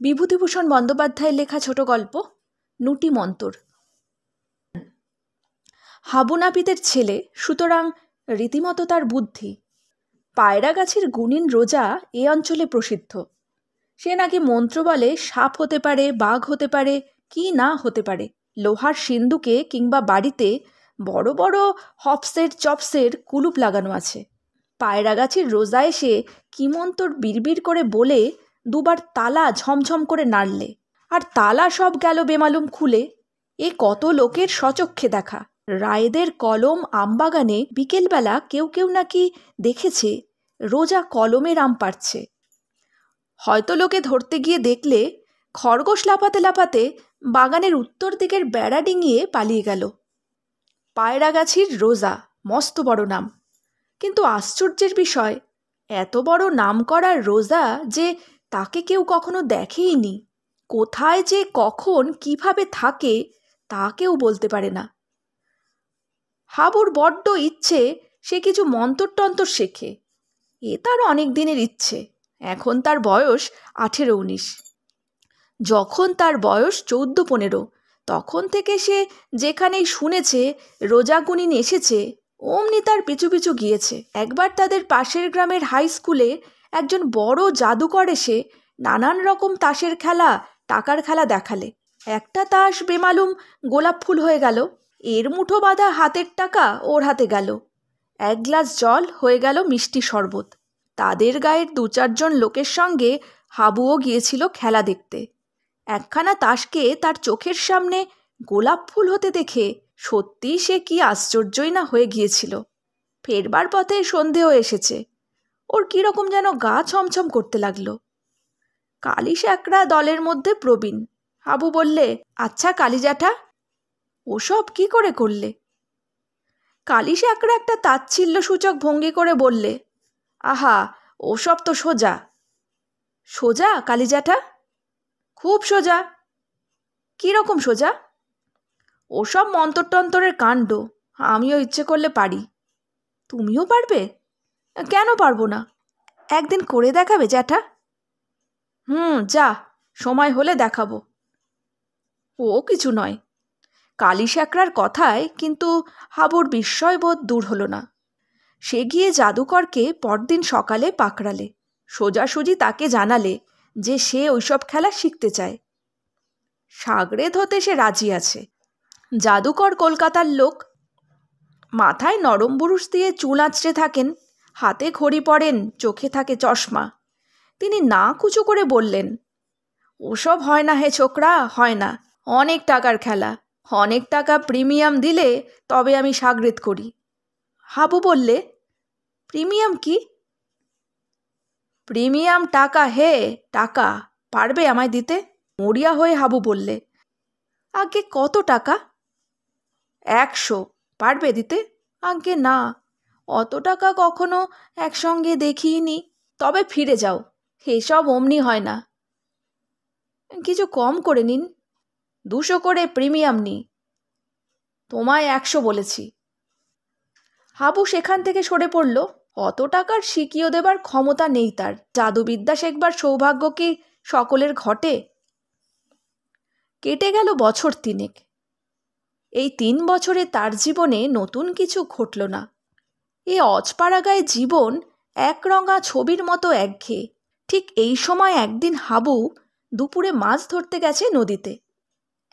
বিভূতিভূষণ বন্দ্যোপাধ্যায়ের লেখা ছোট গল্প নুটি মন্তর। হাবু নাপিতের ছেলে, সুতরাং রীতিমতো তার বুদ্ধি। পায়রাগাছির গুণিন রোজা এ অঞ্চলে প্রসিদ্ধ। সে নাকি মন্ত্র বলে সাপ হতে পারে, বাঘ হতে পারে, কি না হতে পারে। লোহার সিন্দুকে কিংবা বাড়িতে বড় বড় হপসের চপসের কুলুপ লাগানো আছে। পায়রাগাছির রোজা এসে কি মন্তর বিড়বিড় করে বলে দুবার তালা ঝমঝম করে নাড়লে, আর তালা সব গেল বেমালুম খুলে। এ কত লোকের স্বচক্ষে দেখা। রায়েদের কলম আমবাগানে বিকেলবেলা কেউ কেউ নাকি দেখেছে রোজা কলমের আম পাড়ছে। হয়তো লোকে ধরতে গিয়ে দেখলে খরগোশ লাফাতে লাফাতে বাগানের উত্তর দিকের বেড়া ডিঙিয়ে পালিয়ে গেল। পায়রাগাছির রোজা মস্ত বড় নাম, কিন্তু আশ্চর্যের বিষয়, এত বড় নাম করার রোজা যে তাকে কেউ কখনো দেখেইনি। কোথায় যে কখন কিভাবে থাকে তা কেউ বলতে পারে না। হাবুর বড্ড ইচ্ছে সে কিছু মন্তর টন্তর শেখে। এ তার অনেক দিনের ইচ্ছে। এখন তার বয়স 18-19। যখন তার বয়স 14-15, তখন থেকে সে যেখানেই শুনেছে রোজাগুনিন এসেছে অমনি তার পিছু পিছু গিয়েছে। একবার তাদের পাশের গ্রামের হাই স্কুলে একজন বড় জাদুকর এসে নানান রকম তাসের খেলা, টাকার খেলা দেখালে। একটা তাস বেমালুম গোলাপ ফুল হয়ে গেল। এর মুঠো বাঁধা হাতের টাকা ওর হাতে গেল। এক গ্লাস জল হয়ে গেল মিষ্টি শরবত। তাদের গায়ের 2-4 লোকের সঙ্গে হাবুও গিয়েছিল খেলা দেখতে। একখানা তাসকে তার চোখের সামনে গোলাপ ফুল হতে দেখে সত্যি সে কি আশ্চর্যই না হয়ে গিয়েছিল। ফেরবার পথে সন্ধেও এসেছে। ওর কীরকম যেন গা ছমছম করতে লাগলো। কালী শ্যাকরা দলের মধ্যে প্রবীণ। হাবু বললে, আচ্ছা কালী জ্যাঠা, ওসব কি করে করলে? কালী শ্যাকরা একটা তাচ্ছিল্য সূচক ভঙ্গি করে বললে, আহা, ওসব তো সোজা। সোজা কালী জ্যাঠা? খুব সোজা। কীরকম সোজা? ওসব মন্তরটন্তরের কাণ্ড। আমিও ইচ্ছে করলে পারি। তুমিও পারবে? কেন পারবো না? একদিন করে দেখাবে জ্যাঠা? যা, সময় হলে দেখাবো। ও কিছু নয়। কালী শ্যাকরার কথায় কিন্তু হাবুর বিস্ময়বোধ দূর হলো না। সে গিয়ে জাদুকরকে পরদিন সকালে পাকড়ালে, সোজাসুজি তাকে জানালে যে সে ওইসব খেলা শিখতে চায়। সাগরেদ হতে সে রাজি আছে। জাদুকর কলকাতার লোক। মাথায় নরম বুরুশ দিয়ে চুল আঁচড়ে থাকেন, হাতে ঘড়ি পরেন, চোখে থাকে চশমা। তিনি না কুচু করে বললেন, ওসব হয় না হে ছোকরা, হয় না। অনেক টাকার খেলা, অনেক টাকা প্রিমিয়াম দিলে তবে আমি সাগরেদ করি। হাবু বললে, প্রিমিয়াম কি? প্রিমিয়াম টাকা হে, টাকা। পারবে আমায় দিতে? মরিয়া হয়ে হাবু বললে, আগে কত টাকা? 100। পারবে দিতে? আগে না, অত টাকা কখনো একসঙ্গে দেখিনি। তবে ফিরে যাও, এসব অমনি হয় না। কিছু কম করে নিন। 200 করে প্রিমিয়াম নি। তোমায় 100 বলেছি। হাবু সেখান থেকে সরে পড়ল। অত টাকার সিকিও দেবার ক্ষমতা নেই তার। জাদুবিদ্যা শেখবার সৌভাগ্য কি সকলের ঘটে? কেটে গেল বছর 3। এই 3 বছরে তার জীবনে নতুন কিছু ঘটল না। এ অজপাড়াগায় জীবন একরঙা ছবির মতো একঘেয়ে। ঠিক এই সময় একদিন হাবু দুপুরে মাছ ধরতে গেছে নদীতে।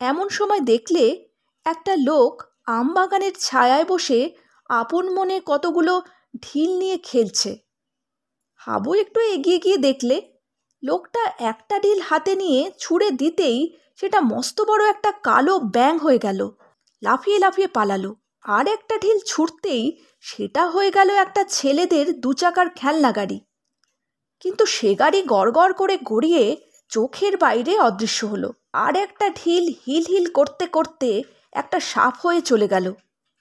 এমন সময় দেখলে একটা লোক আমবাগানের ছায়ায় বসে আপন মনে কতগুলো ঢিল নিয়ে খেলছে। হাবু একটু এগিয়ে গিয়ে দেখলে লোকটা একটা ঢিল হাতে নিয়ে ছুঁড়ে দিতেই সেটা মস্ত বড় একটা কালো ব্যাঙ হয়ে গেল। লাফিয়ে লাফিয়ে পালালো। আর একটা ঢিল ছুঁড়তেই সেটা হয়ে গেল একটা ছেলেদের 2 চাকার খেলনা গাড়ি। কিন্তু সে গাড়ি গড়গড় করে গড়িয়ে চোখের বাইরে অদৃশ্য হলো। আর একটা ঢিল হিল হিল করতে করতে একটা সাপ হয়ে চলে গেল।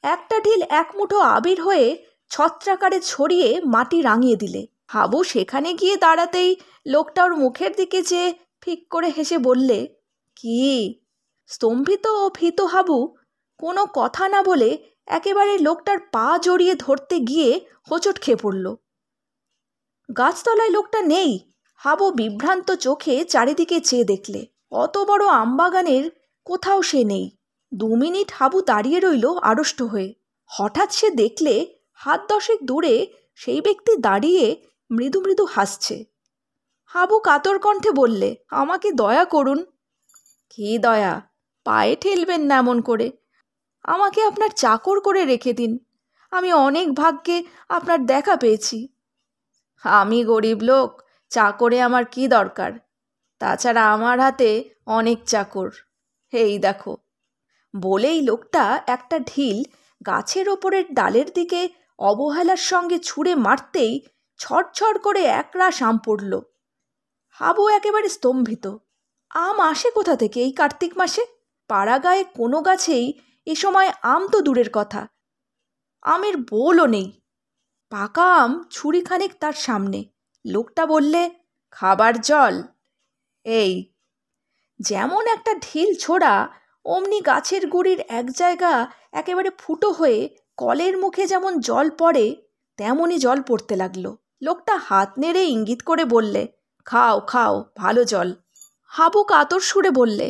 একটা ঢিল এক মুঠো আবির হয়ে ছত্রাকারে ছড়িয়ে মাটি রাঙিয়ে দিলে। হাবু সেখানে গিয়ে দাঁড়াতেই লোকটা ওর মুখের দিকে চেয়ে ফিক করে হেসে বললে, কি? স্তম্ভিত ও ভীত হাবু কোনো কথা না বলে একেবারে লোকটার পা জড়িয়ে ধরতে গিয়ে হোঁচট খেয়ে পড়ল। গাছতলায় লোকটা নেই, হাবু বিভ্রান্ত চোখে চারিদিকে চেয়ে দেখলে অত বড় আমবাগানের কোথাও সে নেই। 2 মিনিট হাবু দাঁড়িয়ে রইল আড়ষ্ট হয়ে। হঠাৎ সে দেখলে হাত 10 দূরে সেই ব্যক্তি দাঁড়িয়ে মৃদু মৃদু হাসছে। হাবু কাতর কণ্ঠে বললে, আমাকে দয়া করুন। কি দয়া? পায়ে ঠেলবেন না এমন করে। আমাকে আপনার চাকর করে রেখে দিন। আমি অনেক ভাগ্যে আপনার দেখা পেয়েছি। আমি গরিব লোক, চাকরে আমার কি দরকার? তাছাড়া আমার হাতে অনেক চাকর, এই দেখো। বলেই লোকটা একটা ঢিল গাছের ওপরের ডালের দিকে অবহেলার সঙ্গে ছুঁড়ে মারতেই ছড়ছড় করে একরাশ আম পড়ল। হাবু একেবারে স্তম্ভিত। আম আসে কোথা থেকে এই কার্তিক মাসে? পাড়া গায়ে কোনো গাছেই এ সময় আম তো দূরের কথা, আমের বোলও নেই। পাকা আম ছুরিখানেক তার সামনে। লোকটা বললে, খাবার জল? এই। যেমন একটা ঢিল ছোড়া অমনি গাছের গুড়ির এক জায়গা একেবারে ফুটো হয়ে কলের মুখে যেমন জল পড়ে তেমনই জল পড়তে লাগলো। লোকটা হাত নেড়ে ইঙ্গিত করে বললে, খাও খাও, ভালো জল। হাবু কাতর সুরে বললে,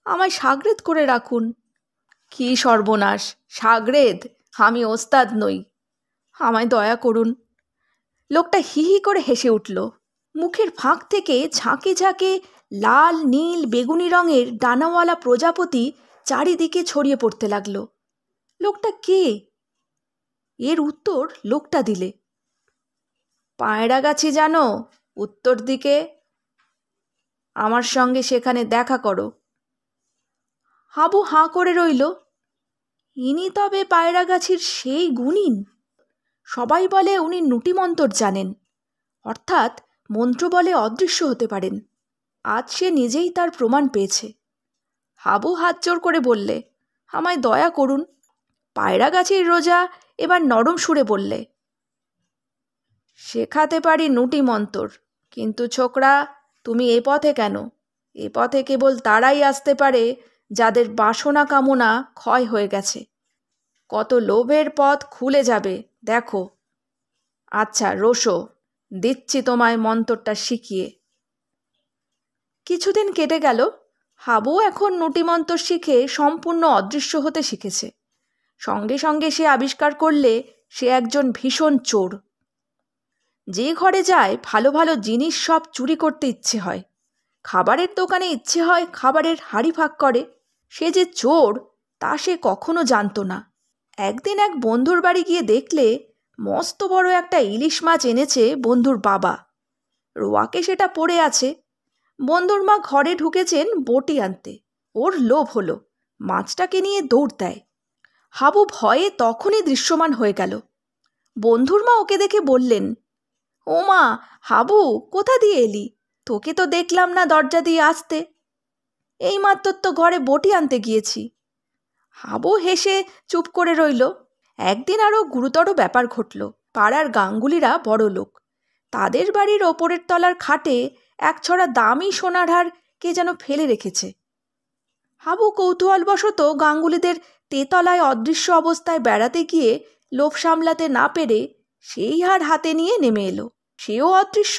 আমায় সাগরেদ করে রাখুন। কি সর্বনাশ! সাগরেদ? আমি ওস্তাদ নই, আমায় দয়া করুন। লোকটা হি হি করে হেসে উঠল। মুখের ফাঁক থেকে ঝাঁকে ঝাঁকে লাল, নীল, বেগুনি রঙের ডানাওয়ালা প্রজাপতি চারিদিকে ছড়িয়ে পড়তে লাগলো। লোকটা কে? এর উত্তর লোকটা দিলে, পায়রাগাছি জানো, উত্তর দিকে। আমার সঙ্গে সেখানে দেখা করো। হাবু হাঁ করে রইল। ইনি তবে পায়রাগাছির সেই গুণিন? সবাই বলে উনি নুটিমন্তর জানেন, অর্থাৎ মন্ত্র বলে অদৃশ্য হতে পারেন। আজ সে নিজেই তার প্রমাণ পেয়েছে। হাবু হাত জোর করে বললে, আমায় দয়া করুন। পায়রাগাছির রোজা এবার নরম সুরে বললে, শেখাতে পারি নুটিমন্তর, কিন্তু ছোকরা, তুমি এ পথে কেন? এ পথে কেবল তারাই আসতে পারে যাদের বাসনা কামনা ক্ষয় হয়ে গেছে। কত লোভের পথ খুলে যাবে দেখো। আচ্ছা রোসো, দিচ্ছি তোমায় মন্তরটা শিখিয়ে। কিছুদিন কেটে গেল। হাবু এখন নুটিমন্তর শিখে সম্পূর্ণ অদৃশ্য হতে শিখেছে। সঙ্গে সঙ্গে সে আবিষ্কার করলে সে একজন ভীষণ চোর। যে ঘরে যায় ভালো ভালো জিনিস সব চুরি করতে ইচ্ছে হয়। খাবারের দোকানে ইচ্ছে হয় খাবারের হাঁড়ি ভাগ করে। সে যে চোর তা সে কখনো জানত না। একদিন এক বন্ধুর বাড়ি গিয়ে দেখলে মস্ত বড় একটা ইলিশ মাছ এনেছে বন্ধুর বাবা। রোয়াকে সেটা পড়ে আছে। বন্ধুর মা ঘরে ঢুকেছেন বটি আনতে। ওর লোভ হলো, মাছটাকে নিয়ে দৌড় দেয়। হাবু ভয়ে তখনই দৃশ্যমান হয়ে গেল। বন্ধুর মা ওকে দেখে বললেন, ও মা, হাবু কোথা দিয়ে এলি? তোকে তো দেখলাম না দরজা দিয়ে আসতে। এই মাত্র তো ঘরে বটি আনতে গিয়েছি। হাবু হেসে চুপ করে রইল। একদিন আরও গুরুতর ব্যাপার ঘটল। পাড়ার গাঙ্গুলিরা বড় লোক। তাদের বাড়ির ওপরের তলার খাটে এক ছড়া দামি সোনার হার কে যেন ফেলে রেখেছে। হাবু কৌতূহলবশত গাঙ্গুলিদের তেতলায় অদৃশ্য অবস্থায় বেড়াতে গিয়ে লোভ সামলাতে না পেরে সেই হার হাতে নিয়ে নেমে এলো। সেও অদৃশ্য,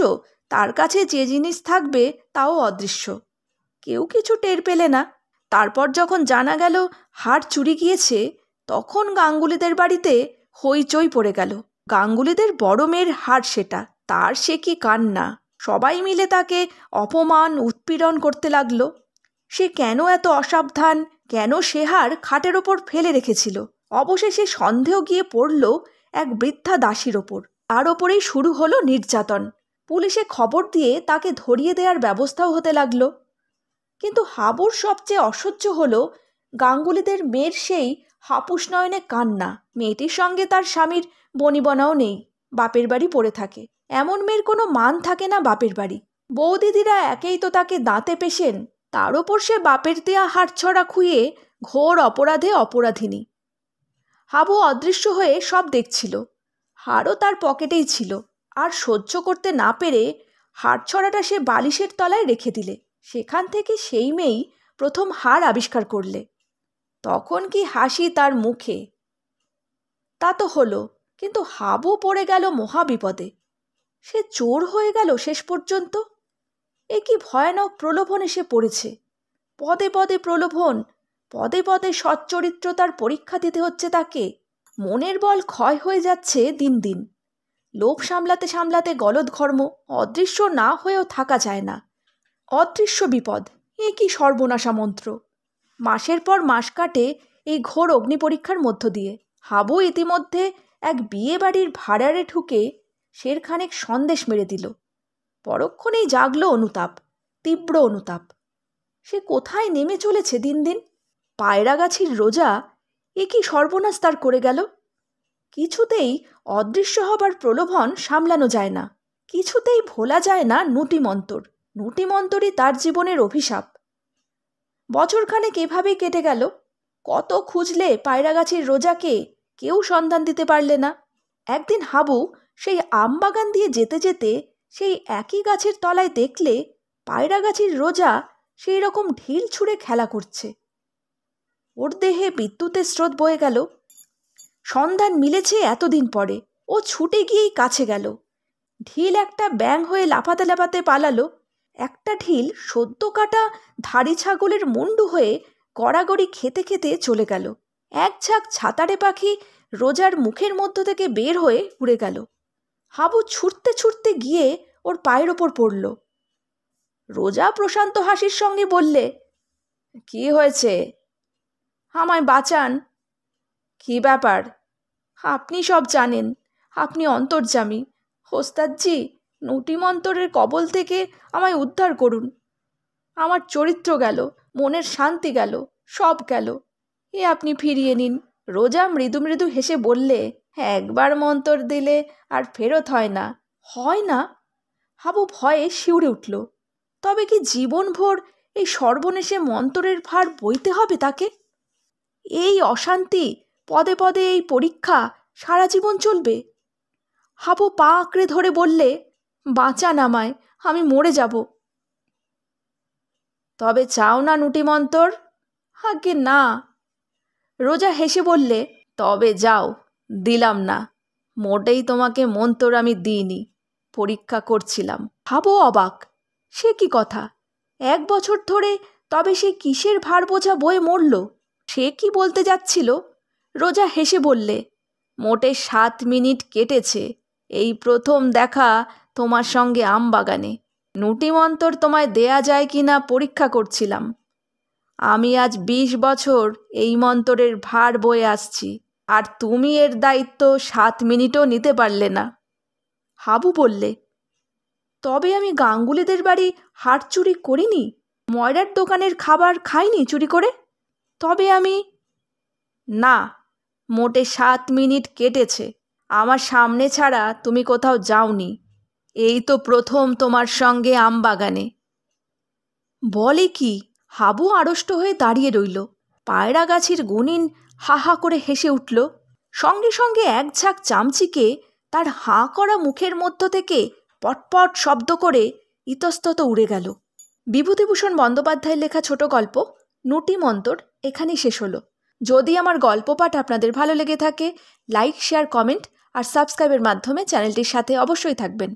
তার কাছে যে জিনিস থাকবে তাও অদৃশ্য। কেউ কিছু টের পেলে না। তারপর যখন জানা গেল হার চুরি গিয়েছে, তখন গাঙ্গুলিদের বাড়িতে হইচই পড়ে গেল। গাঙ্গুলিদের বড় মেয়ের হার সেটা, তার সে কি কান্না! সবাই মিলে তাকে অপমান উৎপীড়ন করতে লাগলো। সে কেন এত অসাবধান, কেন সে হার খাটের ওপর ফেলে রেখেছিল। অবশেষে সন্দেহ গিয়ে পড়ল এক বৃদ্ধা দাসীর ওপর। তার ওপরেই শুরু হলো নির্যাতন। পুলিশে খবর দিয়ে তাকে ধরিয়ে দেওয়ার ব্যবস্থাও হতে লাগলো। কিন্তু হাবুর সবচেয়ে অসহ্য হলো গাঙ্গুলিদের মেয়ের সেই হাপুস নয়নে কান্না। মেয়েটির সঙ্গে তার স্বামীর বনিবনাও নেই, বাপের বাড়ি পড়ে থাকে। এমন মেয়ের কোনো মান থাকে না বাপের বাড়ি। বৌদিদিরা একেই তো তাকে দাঁতে পেশেন, তার ওপর সে বাপের দেয়া হাড়ছড়া খুইয়ে ঘোর অপরাধে অপরাধিনী। হাবু অদৃশ্য হয়ে সব দেখছিল। হারও তার পকেটেই ছিল। আর সহ্য করতে না পেরে হাড়ছড়াটা সে বালিশের তলায় রেখে দিলে। সেখান থেকে সেই মেয়েই প্রথম হার আবিষ্কার করলে। তখন কি হাসি তার মুখে! তা তো হলো, কিন্তু হাবু পড়ে গেল মহাবিপদে। সে চোর হয়ে গেল শেষ পর্যন্ত। এ কি ভয়ানক প্রলোভন এসে পড়েছে! পদে পদে প্রলোভন, পদে পদে সচ্চরিত্রতার পরীক্ষা দিতে হচ্ছে তাকে। মনের বল ক্ষয় হয়ে যাচ্ছে দিন দিন। লোভ সামলাতে সামলাতে গলদঘর্ম, অদৃশ্য না হয়েও থাকা যায় না। অদৃশ্য বিপদ, এ কি সর্বনাশা মন্ত্র! মাসের পর মাস কাটে এই ঘোর অগ্নিপরীক্ষার মধ্য দিয়ে। হাবু ইতিমধ্যে এক বিয়ে বাড়ির ভাড়ারে ঢুকে সেরখানেক সন্দেশ মেরে দিল। পরক্ষণেই জাগল অনুতাপ, তীব্র অনুতাপ। সে কোথায় নেমে চলেছে দিন দিন! পায়রাগাছির রোজা, এ কি সর্বনাশ তার করে গেল! কিছুতেই অদৃশ্য হবার প্রলোভন সামলানো যায় না, কিছুতেই ভোলা যায় না নুটিমন্তর। নুটিমন্তরই তার জীবনের অভিশাপ। বছরখানেক এভাবেই কেটে গেল। কত খুঁজলে পায়রাগাছির রোজাকে, কেউ সন্ধান দিতে পারলে না। একদিন হাবু সেই আমবাগান দিয়ে যেতে যেতে সেই একই গাছের তলায় দেখলে পায়রাগাছির রোজা সেই রকম ঢিল ছুঁড়ে খেলা করছে। ওর দেহে বিদ্যুতের স্রোত বয়ে গেল। সন্ধান মিলেছে এতদিন পরে। ও ছুটে গিয়েই কাছে গেল। ঢিল একটা ব্যাঙ হয়ে লাফাতে লাফাতে পালালো। একটা ঢিল সদ্য কাটা ধাড়ি ছাগলের মুন্ডু হয়ে গড়াগড়ি খেতে খেতে চলে গেল। এক ঝাঁক ছাতারে পাখি রোজার মুখের মধ্য থেকে বের হয়ে উড়ে গেল। হাবু ছুটতে ছুটতে গিয়ে ওর পায়ের ওপর পড়ল। রোজা প্রশান্ত হাসির সঙ্গে বললে, কি হয়েছে? আমায় বাঁচান। কি ব্যাপার? আপনি সব জানেন, আপনি অন্তর্যামী। ওস্তাদজি, নুটিমন্তরের কবল থেকে আমায় উদ্ধার করুন। আমার চরিত্র গেল, মনের শান্তি গেল, সব গেল। এ আপনি ফিরিয়ে নিন। রোজা মৃদু মৃদু হেসে বললে, একবার মন্তর দিলে আর ফেরত হয় না। হয় না? হাবু ভয়ে শিউরে উঠল। তবে কি জীবনভর এই সর্বনেশে মন্তরের ভার বইতে হবে তাকে? এই অশান্তি, পদে পদে এই পরীক্ষা সারা জীবন চলবে? হাবু পা আঁকড়ে ধরে বললে, বাঁচান আমায়, আমি মরে যাব। তবে চাও না নুটিমন্তর? আজ্ঞে না। রোজা হেসে বললে, তবে যাও, দিলাম না। মোটেই তোমাকে মন্তর আমি দিইনি, পরীক্ষা করছিলাম। হাবু অবাক। সে কি কথা! 1 বছর ধরে তবে সে কিসের ভার বোঝা বয়ে মরল? সে কি বলতে যাচ্ছিল? রোজা হেসে বললে, মোটে 7 মিনিট কেটেছে এই প্রথম দেখা তোমার সঙ্গে আমবাগানে। নুটিমন্তর তোমায় দেয়া যায় কি না পরীক্ষা করছিলাম। আমি আজ 20 বছর এই মন্তরের ভার বয়ে আসছি, আর তুমি এর দায়িত্ব 7 মিনিটও নিতে পারলে না। হাবু বললে, তবে আমি গাঙ্গুলিদের বাড়ি হাট চুরি করিনি, ময়রার দোকানের খাবার খাইনি চুরি করে। তবে আমি... না, মোটে 7 মিনিট কেটেছে। আমার সামনে ছাড়া তুমি কোথাও যাওনি। এই তো প্রথম তোমার সঙ্গে আমবাগানে। বলে কি! হাবু আড়ষ্ট হয়ে দাঁড়িয়ে রইল। পায়রাগাছির গুনিন হা হা করে হেসে উঠল। সঙ্গে সঙ্গে এক ঝাঁক চামচিকে তার হাঁ করা মুখের মধ্য থেকে পটপট শব্দ করে ইতস্তত উড়ে গেল। বিভূতিভূষণ বন্দ্যোপাধ্যায়ের লেখা ছোট গল্প নুটিমন্তর এখানেই শেষ হলো। যদি আমার গল্প পাঠ আপনাদের ভালো লেগে থাকে, লাইক, শেয়ার, কমেন্ট আর সাবস্ক্রাইবের মাধ্যমে চ্যানেলটির সাথে অবশ্যই থাকবেন।